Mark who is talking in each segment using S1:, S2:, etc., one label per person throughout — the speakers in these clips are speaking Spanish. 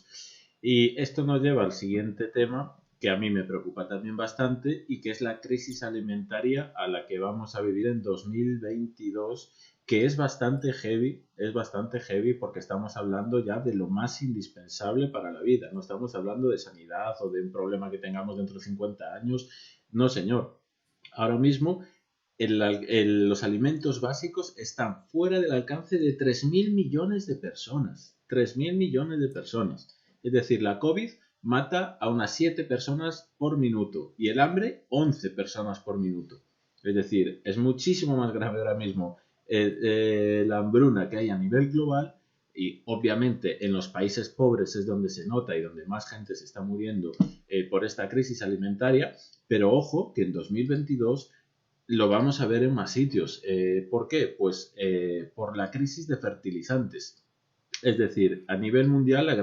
S1: básicos. Y esto nos lleva al siguiente tema, que a mí me preocupa también bastante, y que es la crisis alimentaria a la que vamos a vivir en 2022, que es bastante heavy porque estamos hablando ya de lo más indispensable para la vida. No estamos hablando de sanidad o de un problema que tengamos dentro de 50 años. No, señor. Ahora mismo los alimentos básicos están fuera del alcance de 3.000 millones de personas. 3.000 millones de personas. Es decir, la COVID mata a unas 7 personas por minuto y el hambre 11 personas por minuto. Es decir, es muchísimo más grave ahora mismo la hambruna que hay a nivel global, y obviamente en los países pobres es donde se nota y donde más gente se está muriendo por esta crisis alimentaria, pero ojo que en 2022 lo vamos a ver en más sitios. ¿Por qué? Pues por la crisis de fertilizantes. Es decir, a nivel mundial la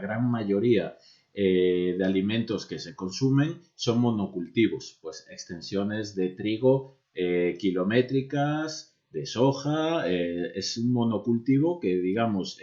S1: gran mayoría de alimentos que se consumen son monocultivos, pues extensiones de trigo kilométricas, de soja, es un monocultivo que, digamos,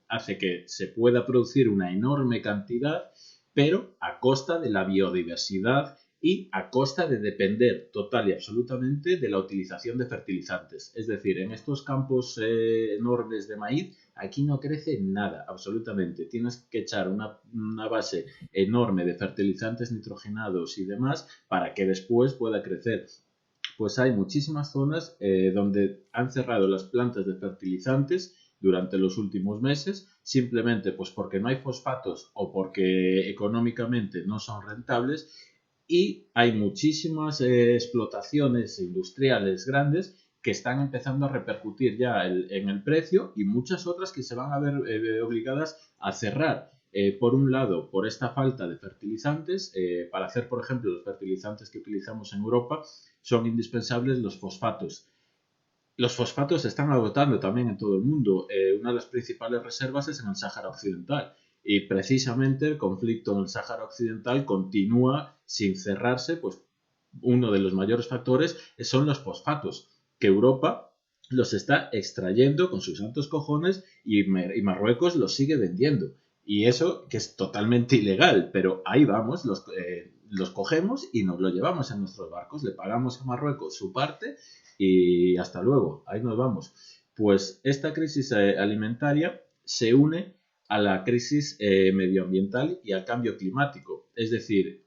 S1: hace que se pueda producir una enorme cantidad, pero a costa de la biodiversidad y a costa de depender total y absolutamente de la utilización de fertilizantes. Es decir, en estos campos enormes de maíz, aquí no crece nada, absolutamente. Tienes que echar una base enorme de fertilizantes nitrogenados y demás para que después pueda crecer. Pues hay muchísimas zonas donde han cerrado las plantas de fertilizantes durante los últimos meses, simplemente pues porque no hay fosfatos o porque económicamente no son rentables, y hay muchísimas explotaciones industriales grandes que están empezando a repercutir ya en el precio, y muchas otras que se van a ver obligadas a cerrar. Por un lado, por esta falta de fertilizantes, para hacer, por ejemplo, los fertilizantes que utilizamos en Europa, son indispensables los fosfatos. Los fosfatos se están agotando también en todo el mundo. Una de las principales reservas es en el Sáhara Occidental. Y precisamente el conflicto en el Sáhara Occidental continúa sin cerrarse, pues uno de los mayores factores son los fosfatos, que Europa los está extrayendo con sus santos cojones y Marruecos los sigue vendiendo. Y eso que es totalmente ilegal, pero ahí vamos, los cogemos y nos lo llevamos en nuestros barcos, le pagamos a Marruecos su parte y hasta luego, ahí nos vamos. Pues esta crisis alimentaria se une a la crisis medioambiental y al cambio climático. Es decir,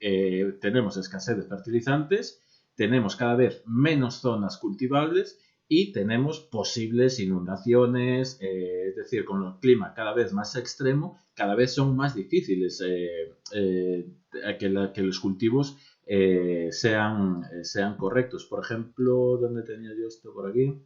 S1: tenemos escasez de fertilizantes, tenemos cada vez menos zonas cultivables y tenemos posibles inundaciones, es decir, con el clima cada vez más extremo, cada vez son más difíciles que los cultivos sean correctos. Por ejemplo, ¿dónde tenía yo esto? Por aquí.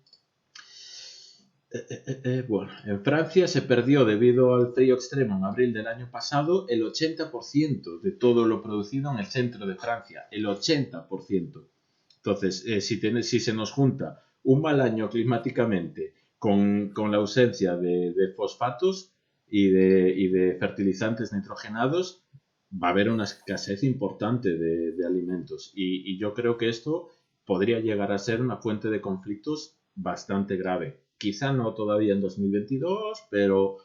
S1: Bueno, en Francia se perdió debido al frío extremo en abril del año pasado el 80% de todo lo producido en el centro de Francia, el 80%. Entonces, si se nos junta un mal año climáticamente con la ausencia de fosfatos y de fertilizantes nitrogenados, va a haber una escasez importante de alimentos. Y yo creo que esto podría llegar a ser una fuente de conflictos bastante grave. Quizá no todavía en 2022, pero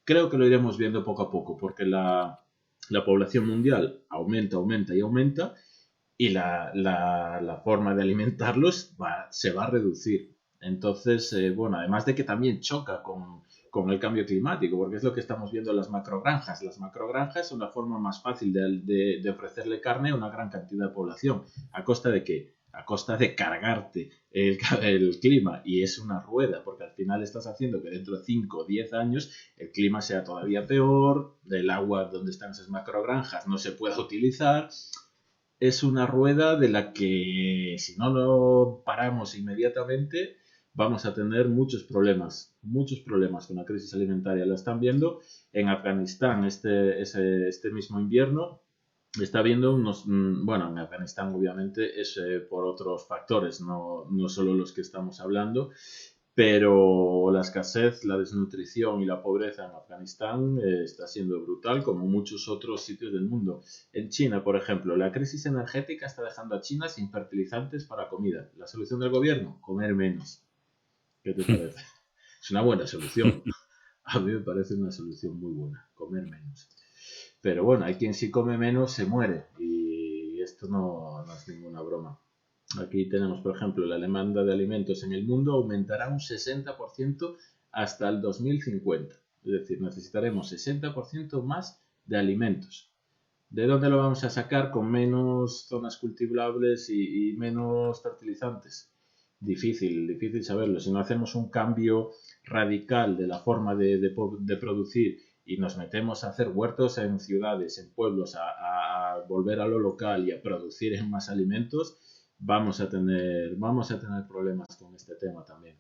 S1: creo que lo iremos viendo poco a poco, porque la población mundial aumenta y aumenta, y la forma de alimentarlos se va a reducir. Entonces, bueno, además de que también choca con el cambio climático, porque es lo que estamos viendo en las macrogranjas. Las macrogranjas son la forma más fácil de ofrecerle carne a una gran cantidad de población. ¿A costa de qué? A costa de cargarte el clima, y es una rueda, porque al final estás haciendo que dentro de 5 o 10 años el clima sea todavía peor, el agua donde están esas macrogranjas no se pueda utilizar. Es una rueda de la que, si no lo paramos inmediatamente, vamos a tener muchos problemas con la crisis alimentaria. La están viendo en Afganistán este mismo invierno. Está viendo bueno, en Afganistán obviamente es por otros factores, no solo los que estamos hablando, pero la escasez, la desnutrición y la pobreza en Afganistán está siendo brutal, como muchos otros sitios del mundo. En China, por ejemplo, la crisis energética está dejando a China sin fertilizantes para comida. ¿La solución del gobierno? Comer menos. ¿Qué te parece? Es una buena solución. A mí me parece una solución muy buena, comer menos. Pero bueno, hay quien si come menos se muere y esto no es ninguna broma. Aquí tenemos, por ejemplo, la demanda de alimentos en el mundo aumentará un 60% hasta el 2050. Es decir, necesitaremos 60% más de alimentos. ¿De dónde lo vamos a sacar con menos zonas cultivables y menos fertilizantes? Difícil saberlo. Si no hacemos un cambio radical de la forma de producir y nos metemos a hacer huertos en ciudades, en pueblos, a volver a lo local y a producir en más alimentos, vamos a tener problemas con este tema también.